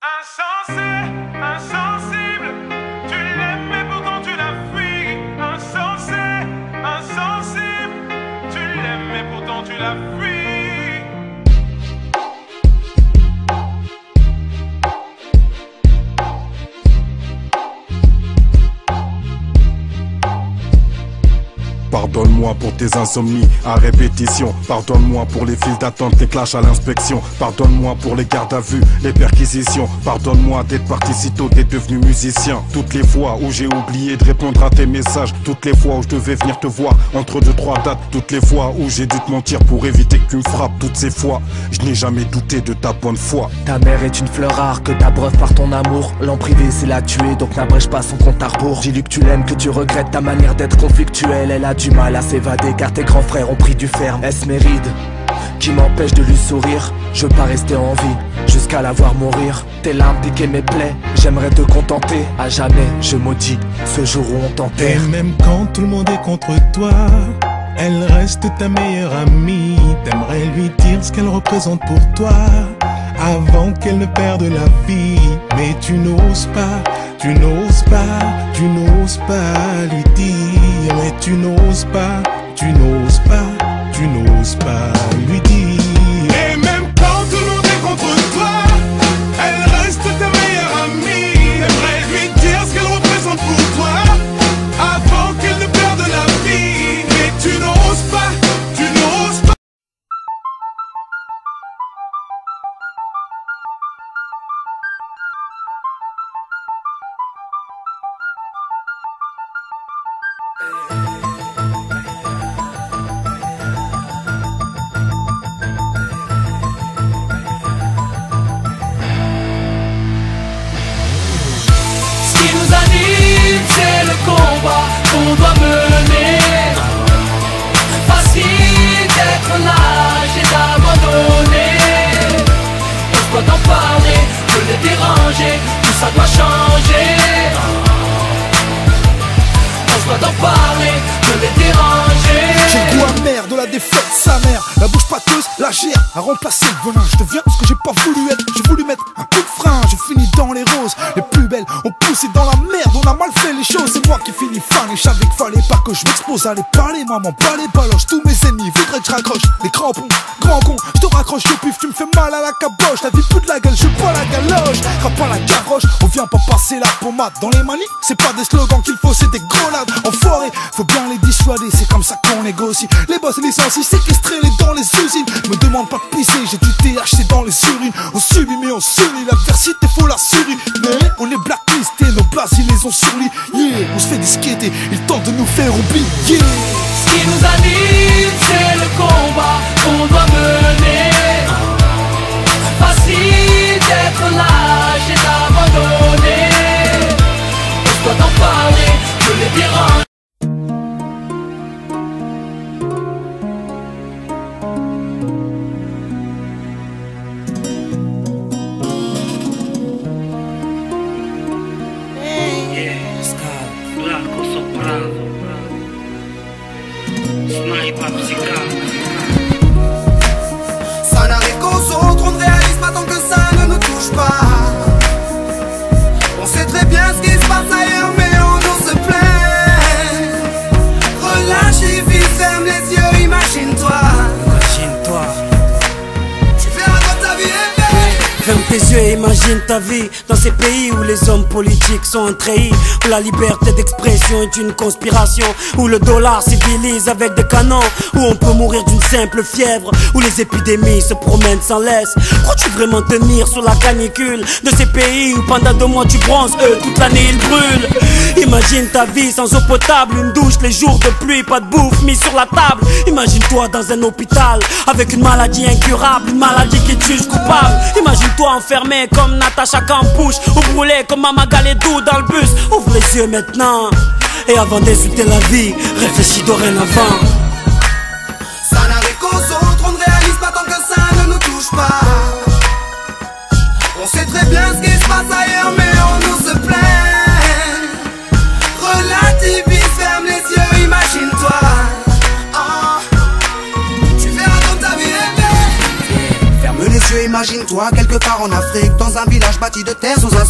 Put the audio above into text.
Insensé, insensible, tu l'aimes mais pourtant tu la fuis. Insensé, insensible, tu l'aimes mais pourtant tu la fuis. Pardonne-moi pour tes insomnies à répétition. Pardonne-moi pour les files d'attente, les clashs à l'inspection. Pardonne-moi pour les gardes à vue, les perquisitions. Pardonne-moi d'être parti si tôt, d'être devenu musicien. Toutes les fois où j'ai oublié de répondre à tes messages. Toutes les fois où je devais venir te voir entre 2-3 dates. Toutes les fois où j'ai dû te mentir pour éviter que tu me frappes. Toutes ces fois, je n'ai jamais douté de ta bonne foi. Ta mère est une fleur rare que t'abreuves par ton amour. L'en privé c'est la tuer, donc n'abrège pas son compte à rebours. Dis-lui que tu l'aimes, que tu regrettes ta manière d'être conflictuelle. Elle a du mal à s'évader car tes grands frères ont pris du ferme. Est-ce mes rides qui m'empêchent de lui sourire? Je veux pas rester en vie jusqu'à la voir mourir. Tes larmes piquaient mes plaies, j'aimerais te contenter. À jamais je maudis ce jour où on t'enterre. Et même quand tout le monde est contre toi, elle reste ta meilleure amie. T'aimerais lui dire ce qu'elle représente pour toi avant qu'elle ne perde la vie. Mais tu n'oses pas, tu n'oses pas, tu n'oses pas lui dire. Mais tu n'oses pas, tu n'oses pas, tu n'oses pas lui dire. Et même quand tout le monde est contre toi, elle reste ta meilleure amie. T'aimerais lui dire ce qu'elle représente pour toi avant qu'elle ne perde la vie. Mais tu n'oses pas, tu n'oses pas. Ce qui nous anime, c'est le combat qu'on doit mener. Facile d'être lâche et d'abandonner. On doit en parler, de les déranger, tout ça doit changer. On doit en parler, de les déranger. J'ai le goût amer de la défaite, sa mère. La bouche pâteuse, la gère, a remplacé le venin. Je deviens ce que j'ai pas voulu être. J'ai voulu mettre un coup de frein. Je finis dans les roses, les plus belles ont poussé dans la merde. On a mal fait les choses, c'est moi qui finis fin. Et je savais qu'il fallait pas que je m'expose à les parler. Maman, pas les baloches, tous mes ennemis voudraient que je raccroche. Les crampons, grand con, je te raccroche au pif. Tu me fais mal à la caboche, la vie plus de la gueule, je bois la galoche. Crape pas la gavroche, on vient pas passer la pommade. Dans les manies, c'est pas des slogans qu'il faut, c'est des grenades. Enfoirés, faut bien les dissuader, c'est comme ça qu'on négocie. Les boss et les sensis séquestrés, les dans les usines. Me demande pas de pisser, j'ai du THC dans les urines. On subit mais on s'unit, l'adversité faut la survie. Mais on est blacklisté, nos places ils les ont surlis. Yeah, on se fait disqueter, ils tentent de nous faire oublier. Ce qui nous anime, c'est le combat qu'on doit mener. Facile d'être lâche et d'abandonner. On doit en parler, de les déranger. Ça n'arrive qu'aux autres, on ne réalise pas tant que ça ne nous touche pas. On sait très bien ce qui se passe ailleurs, mais on nous se plaint. Relâche et vis, ferme les yeux, imagine-toi. Imagine-toi. Tu verras quand ta vie est belle. Ferme tes yeux et imagine ta vie dans ces pays où les hommes politiques sont trahis, où la liberté d'expression est une conspiration, où le dollar civilise avec des canons, où on peut mourir d'une simple fièvre, où les épidémies se promènent sans laisse. Crois-tu vraiment tenir sur la canicule de ces pays où pendant 2 mois tu bronzes, eux toute l'année ils brûlent? Imagine ta vie sans eau potable, une douche les jours de pluie, pas de bouffe mise sur la table. Imagine-toi dans un hôpital avec une maladie incurable, une maladie qui te juge coupable. Imagine-toi enfermé comme Natacha Campouche, ou brûlé comme Mama Galedou dans le bus. Ouvre les yeux maintenant, et avant d'insulter la vie, réfléchis dorénavant. Ça n'arrive qu'aux autres, on ne réalise pas tant que ça ne nous touche pas. On sait très bien ce qui se passe ailleurs, mais on nous se plaint. Relativise, ferme les yeux, imagine-toi. Tu verras quand ta vie est belle. Ferme les yeux, Imagine-toi quelque part en Afrique, dans un village bâti de terre, sous un